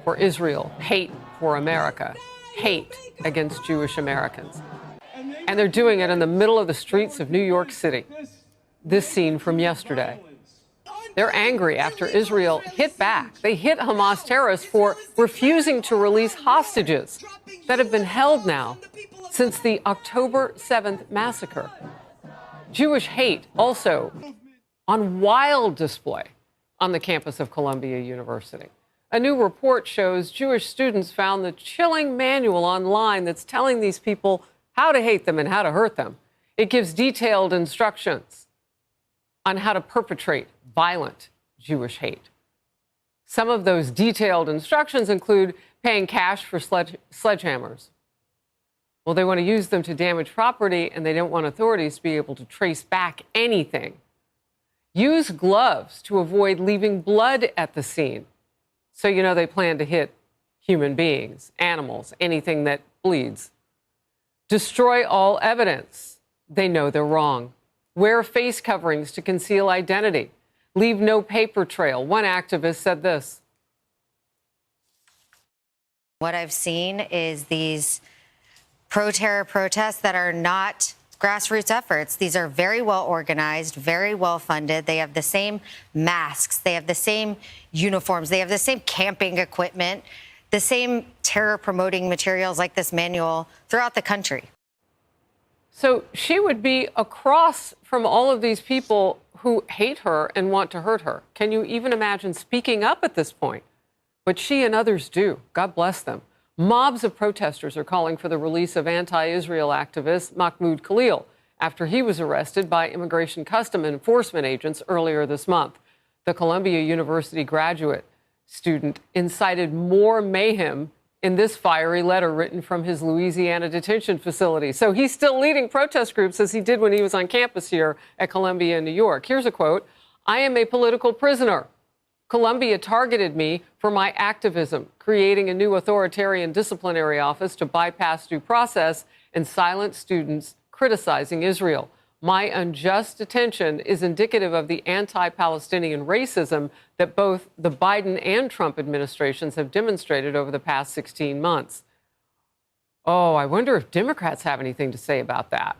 for Israel, hate for America, hate against Jewish Americans. And they're doing it in the middle of the streets of New York City. This scene from yesterday. They're angry after Israel hit back. They hit Hamas terrorists for refusing to release hostages that have been held now since the October 7th massacre. Jewish hate also on wild display on the campus of Columbia University. A new report shows Jewish students found the chilling manual online that's telling these people how to hate them and how to hurt them. It gives detailed instructions on how to perpetrate violent Jewish hate. Some of those detailed instructions include paying cash for sledgehammers. Well, they want to use them to damage property, and they don't want authorities to be able to trace back anything. Use gloves to avoid leaving blood at the scene. So you know they plan to hit human beings, animals, anything that bleeds. Destroy all evidence. They know they're wrong. Wear face coverings to conceal identity. Leave no paper trail. One activist said this. What I've seen is these pro-terror protests that are not grassroots efforts. These are very well organized, very well funded. They have the same masks. They have the same uniforms. They have the same camping equipment, the same terror promoting materials like this manual throughout the country. So she would be across from all of these people who hate her and want to hurt her. Can you even imagine speaking up at this point? But she and others do. God bless them. Mobs of protesters are calling for the release of anti-Israel activist Mahmoud Khalil after he was arrested by Immigration Custom Enforcement agents earlier this month. The Columbia University graduate student incited more mayhem in this fiery letter written from his Louisiana detention facility. So he's still leading protest groups as he did when he was on campus here at Columbia in New York. Here's a quote. "I am a political prisoner. Columbia targeted me for my activism, creating a new authoritarian disciplinary office to bypass due process and silence students criticizing Israel. My unjust detention is indicative of the anti-Palestinian racism that both the Biden and Trump administrations have demonstrated over the past 16 months. Oh, I wonder if Democrats have anything to say about that.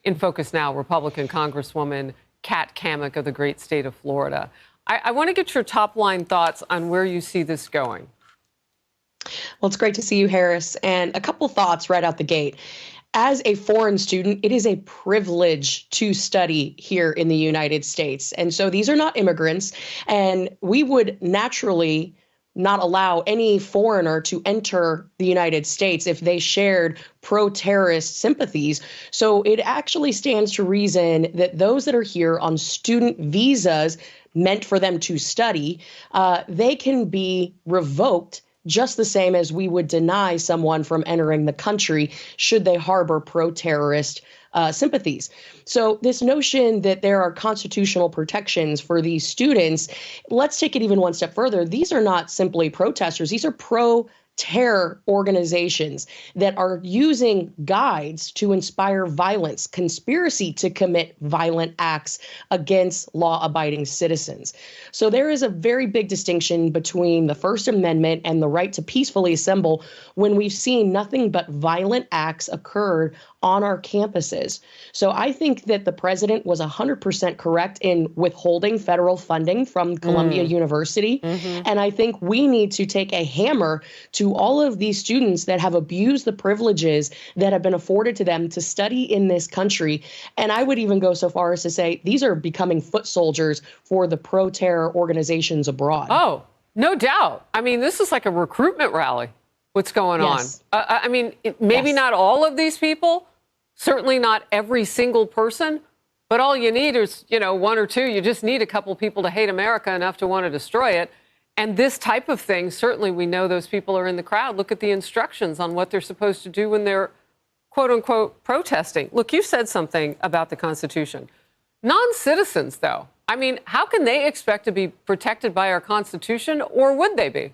In focus now, Republican Congresswoman Cammack of the great state of Florida. I want to get your top line thoughts on where you see this going. Well, it's great to see you, Harris. And a couple thoughts right out the gate. As a foreign student, it is a privilege to study here in the United States. And so these are not immigrants, and we would naturally not allow any foreigner to enter the United States if they shared pro-terrorist sympathies. So it actually stands to reason that those that are here on student visas meant for them to study, they can be revoked just the same as we would deny someone from entering the country should they harbor pro-terrorist sympathies. So this notion that there are constitutional protections for these students, let's take it even one step further. These are not simply protesters. These are pro-terror organizations that are using guides to inspire violence, conspiracy to commit violent acts against law-abiding citizens. So there is a very big distinction between the First Amendment and the right to peacefully assemble when we've seen nothing but violent acts occur on our campuses. So I think that the president was 100% correct in withholding federal funding from Columbia University. And I think we need to take a hammer to all of these students that have abused the privileges that have been afforded to them to study in this country. And I would even go so far as to say these are becoming foot soldiers for the pro-terror organizations abroad. Oh, no doubt. I mean, this is like a recruitment rally. What's going on? I mean, maybe not all of these people, certainly not every single person, but all you need is, one or two. You just need a couple people to hate America enough to want to destroy it. And this type of thing, certainly we know those people are in the crowd. Look at the instructions on what they're supposed to do when they're, quote unquote, protesting. Look, you said something about the Constitution. Non-citizens, though, I mean, how can they expect to be protected by our Constitution, or would they be?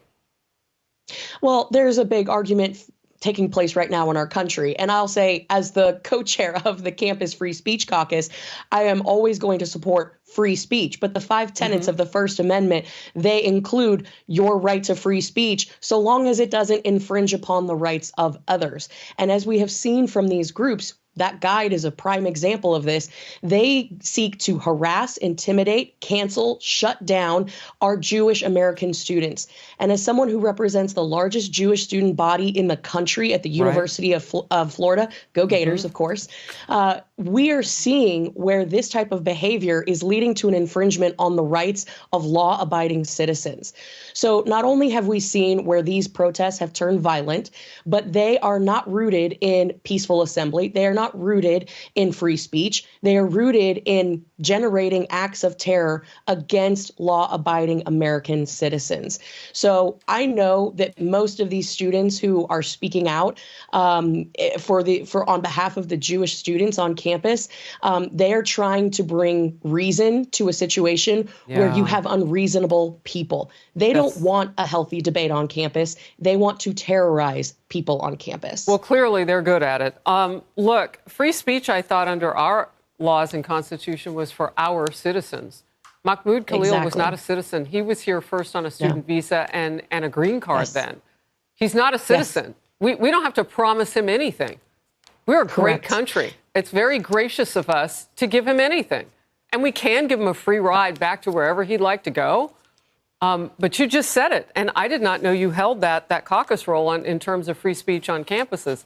Well, there's a big argument taking place right now in our country. And I'll say, as the co-chair of the Campus Free Speech Caucus, I am always going to support free speech. But the 5 tenets of the First Amendment, they include your right to free speech, so long as it doesn't infringe upon the rights of others. And as we have seen from these groups, that guide is a prime example of this. They seek to harass, intimidate, cancel, shut down our Jewish American students. And as someone who represents the largest Jewish student body in the country at the University of Florida, go Gators, of course, we are seeing where this type of behavior is leading to an infringement on the rights of law-abiding citizens. So not only have we seen where these protests have turned violent, but they are not rooted in peaceful assembly. They are not rooted in free speech. They are rooted in generating acts of terror against law-abiding American citizens. So I know that most of these students who are speaking out on behalf of the Jewish students on campus, they are trying to bring reason to a situation where you have unreasonable people. They don't want a healthy debate on campus. They want to terrorize people on campus. Well, clearly they're good at it. Look, free speech, I thought, under our laws and Constitution was for our citizens. Mahmoud Khalil was not a citizen. He was here first on a student visa and a green card then. He's not a citizen. We don't have to promise him anything. We're a great country. It's very gracious of us to give him anything. And we can give him a free ride back to wherever he'd like to go. But you just said it, and I did not know you held that caucus role in terms of free speech on campuses.